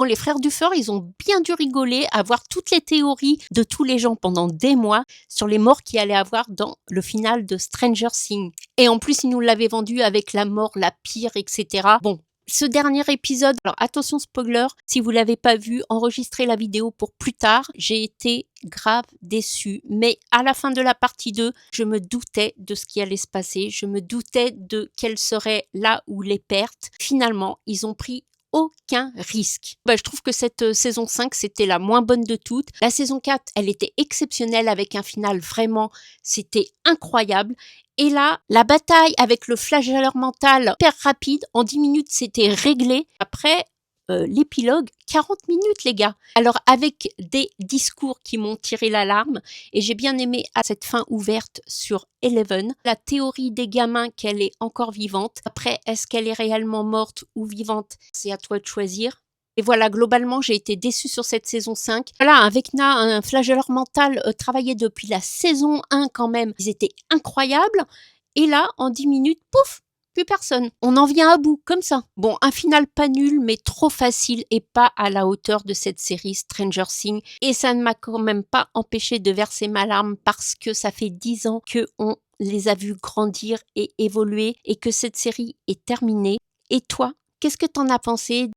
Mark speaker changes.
Speaker 1: Bon, les frères Duffer, ils ont bien dû rigoler à voir toutes les théories de tous les gens pendant des mois sur les morts qu'il allait avoir dans le final de Stranger Things. Et en plus, ils nous l'avaient vendu avec la mort la pire, etc. Bon, ce dernier épisode, alors attention spoiler, si vous l'avez pas vu, enregistrez la vidéo pour plus tard. J'ai été grave déçue. Mais à la fin de la partie 2, je me doutais de ce qui allait se passer. Je me doutais de quelles seraient là où les pertes. Finalement, ils ont pris aucun risque. Je trouve que cette saison 5, c'était la moins bonne de toutes. La saison 4, elle était exceptionnelle avec un final vraiment, c'était incroyable. Et là, la bataille avec le flagelleur mental, hyper rapide, en 10 minutes, c'était réglé. Après, l'épilogue, 40 minutes, les gars. Alors, avec des discours qui m'ont tiré l'alarme, et j'ai bien aimé à cette fin ouverte sur Eleven, la théorie des gamins qu'elle est encore vivante. Après, est-ce qu'elle est réellement morte ou vivante? C'est à toi de choisir. Et voilà, globalement, j'ai été déçue sur cette saison 5. Voilà, un Vecna, un flagelleur mental travaillé depuis la saison 1 quand même. Ils étaient incroyables. Et là, en 10 minutes, pouf, plus personne. On en vient à bout, comme ça. Bon, un final pas nul, mais trop facile et pas à la hauteur de cette série Stranger Things. Et ça ne m'a quand même pas empêché de verser ma larme parce que ça fait 10 ans qu'on les a vus grandir et évoluer et que cette série est terminée. Et toi, qu'est-ce que t'en as pensé?